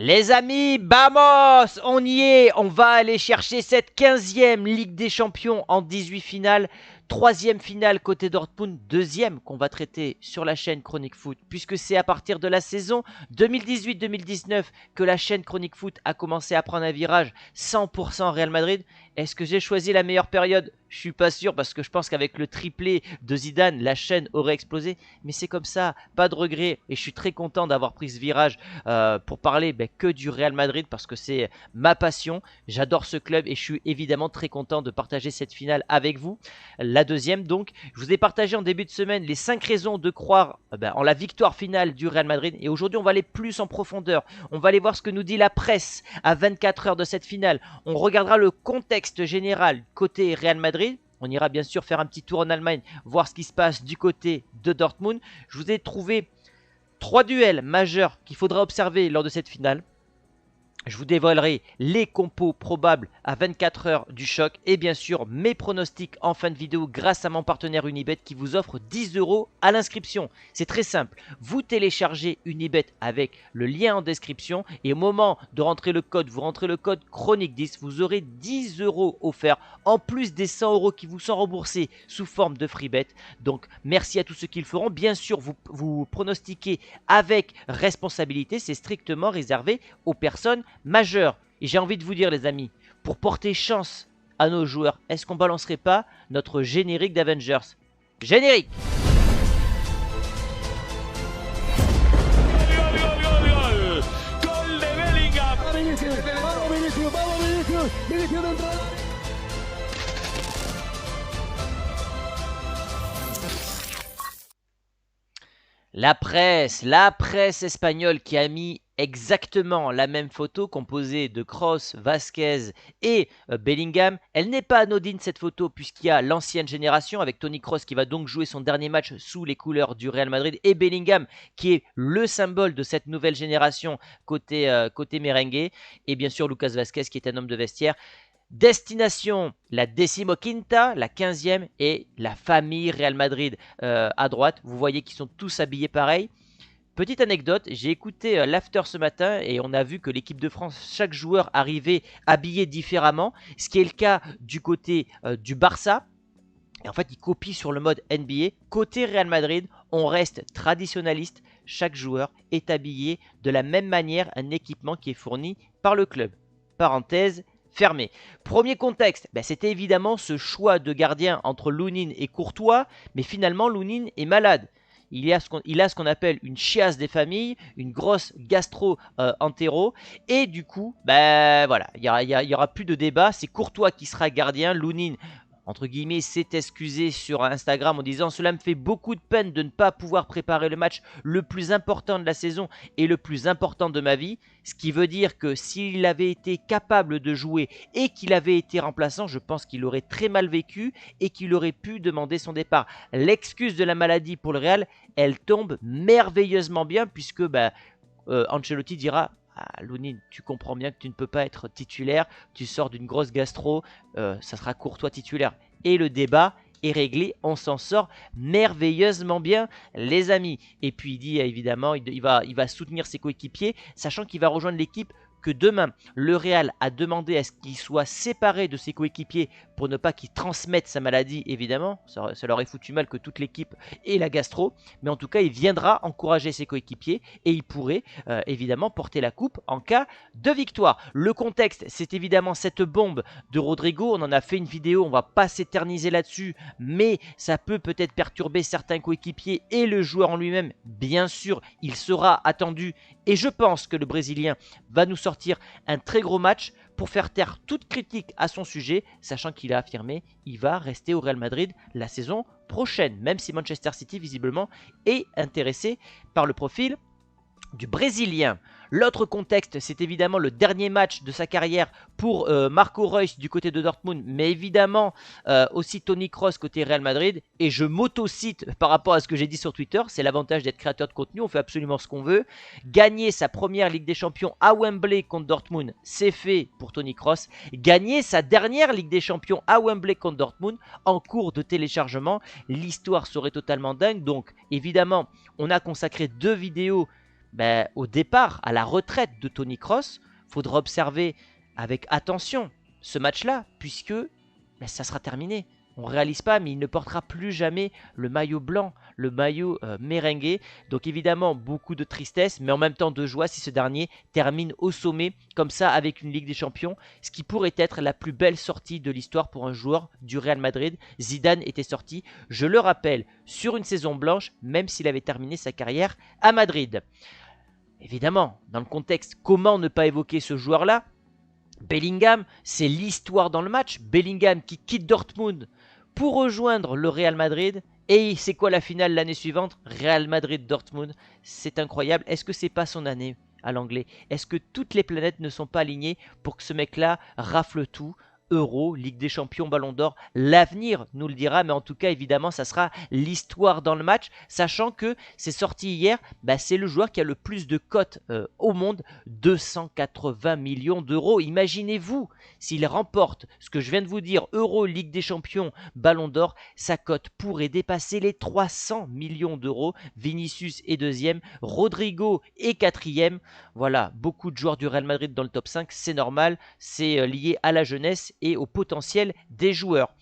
Les amis, vamos! On y est! On va aller chercher cette 15e Ligue des Champions en 18 finales. Troisième finale côté Dortmund, deuxième qu'on va traiter sur la chaîne Chronique Foot, puisque c'est à partir de la saison 2018-2019 que la chaîne Chronique Foot a commencé à prendre un virage 100% Real Madrid. Est-ce que j'ai choisi la meilleure période? Je suis pas sûr, parce que je pense qu'avec le triplé de Zidane, la chaîne aurait explosé. Mais c'est comme ça, pas de regret. Et je suis très content d'avoir pris ce virage pour parler que du Real Madrid, parce que c'est ma passion. J'adore ce club et je suis évidemment très content de partager cette finale avec vous. La deuxième donc, je vous ai partagé en début de semaine les 5 raisons de croire en la victoire finale du Real Madrid. Et aujourd'hui, on va aller plus en profondeur. On va aller voir ce que nous dit la presse à 24 heures de cette finale. On regardera le contexte général côté Real Madrid. On ira bien sûr faire un petit tour en Allemagne, voir ce qui se passe du côté de Dortmund. Je vous ai trouvé 3 duels majeurs qu'il faudra observer lors de cette finale. Je vous dévoilerai les compos probables à 24 heures du choc et bien sûr mes pronostics en fin de vidéo grâce à mon partenaire Unibet qui vous offre 10 € à l'inscription. C'est très simple, vous téléchargez Unibet avec le lien en description et au moment de rentrer le code, vous rentrez le code Chronique10, vous aurez 10 € offerts en plus des 100 € qui vous sont remboursés sous forme de free bet. Donc merci à tous ceux qui le feront. Bien sûr, vous pronostiquez avec responsabilité, c'est strictement réservé aux personnes majeur. Et j'ai envie de vous dire les amis, pour porter chance à nos joueurs, est-ce qu'on balancerait pas notre générique d'Avengers? Générique! Gol de Bellingham. Vamos Vinicius, vamos Vinicius, Vinicius dentro. La presse espagnole qui a mis exactement la même photo composée de Kroos, Vasquez et Bellingham. Elle n'est pas anodine cette photo puisqu'il y a l'ancienne génération avec Toni Kroos qui va donc jouer son dernier match sous les couleurs du Real Madrid et Bellingham qui est le symbole de cette nouvelle génération côté merengue et bien sûr Lucas Vasquez qui est un homme de vestiaire. Destination, la decimoquinta, la 15e et la famille Real Madrid à droite. Vous voyez qu'ils sont tous habillés pareil. Petite anecdote, j'ai écouté l'after ce matin et on a vu que l'équipe de France, chaque joueur arrivait habillé différemment. Ce qui est le cas du côté du Barça. Et en fait, ils copient sur le mode NBA. Côté Real Madrid, on reste traditionnaliste. Chaque joueur est habillé de la même manière, un équipement qui est fourni par le club. Parenthèse fermé. Premier contexte, c'était évidemment ce choix de gardien entre Lunin et Courtois, mais finalement Lunin est malade. Il a ce qu'on appelle une chiasse des familles, une grosse gastro-entéro, et du coup, voilà, il y aura plus de débat, c'est Courtois qui sera gardien, Lunin entre guillemets, s'est excusé sur Instagram en disant « Cela me fait beaucoup de peine de ne pas pouvoir préparer le match le plus important de la saison et le plus important de ma vie. » Ce qui veut dire que s'il avait été capable de jouer et qu'il avait été remplaçant, je pense qu'il aurait très mal vécu et qu'il aurait pu demander son départ. L'excuse de la maladie pour le Real, elle tombe merveilleusement bien puisque Ancelotti dira Lunin, tu comprends bien que tu ne peux pas être titulaire, tu sors d'une grosse gastro, ça sera Courtois titulaire. Et le débat est réglé, on s'en sort merveilleusement bien les amis. Et puis il dit évidemment, il va soutenir ses coéquipiers, sachant qu'il va rejoindre l'équipe que demain, le Real a demandé à ce qu'il soit séparé de ses coéquipiers pour ne pas qu'il transmette sa maladie, évidemment. Ça leur est foutu mal que toute l'équipe ait la gastro. Mais en tout cas, il viendra encourager ses coéquipiers et il pourrait évidemment porter la coupe en cas de victoire. Le contexte, c'est évidemment cette bombe de Rodrigo. On en a fait une vidéo, on ne va pas s'éterniser là-dessus, mais ça peut peut-être perturber certains coéquipiers et le joueur en lui-même. Bien sûr, il sera attendu et je pense que le Brésilien va nous sortir un très gros match pour faire taire toute critique à son sujet, sachant qu'il a affirmé qu'il va rester au Real Madrid la saison prochaine, même si Manchester City visiblement est intéressé par le profil du Brésilien. L'autre contexte, c'est évidemment le dernier match de sa carrière pour Marco Reus du côté de Dortmund, mais évidemment aussi Toni Kroos côté Real Madrid. Et je m'auto-cite par rapport à ce que j'ai dit sur Twitter, c'est l'avantage d'être créateur de contenu, on fait absolument ce qu'on veut. Gagner sa première Ligue des Champions à Wembley contre Dortmund, c'est fait pour Toni Kroos. Gagner sa dernière Ligue des Champions à Wembley contre Dortmund, en cours de téléchargement, l'histoire serait totalement dingue. Donc évidemment, on a consacré 2 vidéos au départ, à la retraite de Tony Kroos, faudra observer avec attention ce match-là, puisque ça sera terminé. On ne réalise pas, mais il ne portera plus jamais le maillot blanc, le maillot merengue. Donc évidemment, beaucoup de tristesse, mais en même temps de joie si ce dernier termine au sommet, comme ça, avec une Ligue des Champions, ce qui pourrait être la plus belle sortie de l'histoire pour un joueur du Real Madrid. Zidane était sorti, je le rappelle, sur une saison blanche, même s'il avait terminé sa carrière à Madrid. Évidemment, dans le contexte, comment ne pas évoquer ce joueur-là? Bellingham, c'est l'histoire dans le match. Bellingham qui quitte Dortmund pour rejoindre le Real Madrid. Et c'est quoi la finale l'année suivante? Real Madrid-Dortmund. C'est incroyable. Est-ce que c'est pas son année à l'anglais? Est-ce que toutes les planètes ne sont pas alignées pour que ce mec-là rafle tout? Euro, Ligue des Champions, Ballon d'Or, l'avenir nous le dira, mais en tout cas évidemment ça sera l'histoire dans le match, sachant que c'est sorti hier, c'est le joueur qui a le plus de cotes au monde, 280 millions d'euros. Imaginez-vous s'il remporte ce que je viens de vous dire, Euro, Ligue des Champions, Ballon d'Or, sa cote pourrait dépasser les 300 millions d'euros. Vinicius est deuxième, Rodrigo est quatrième. Voilà, beaucoup de joueurs du Real Madrid dans le top 5, c'est normal, c'est lié à la jeunesse et au potentiel des joueurs.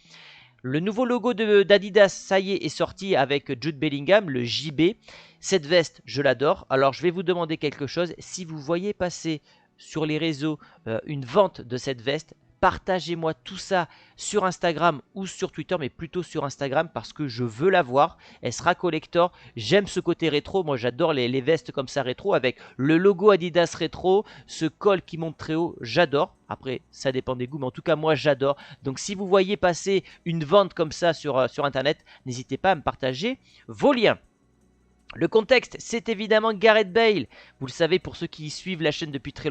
Le nouveau logo d'Adidas, ça y est sorti avec Jude Bellingham, le JB. Cette veste, je l'adore. Alors, je vais vous demander quelque chose. Si vous voyez passer sur les réseaux une vente de cette veste, partagez-moi tout ça sur Instagram ou sur Twitter, mais plutôt sur Instagram parce que je veux la voir. Elle sera collector. J'aime ce côté rétro. Moi, j'adore les vestes comme ça rétro avec le logo Adidas rétro, ce col qui monte très haut. J'adore. Après, ça dépend des goûts, mais en tout cas, moi, j'adore. Donc, si vous voyez passer une vente comme ça sur Internet, n'hésitez pas à me partager vos liens. Le contexte, c'est évidemment Gareth Bale. Vous le savez pour ceux qui suivent la chaîne depuis très longtemps.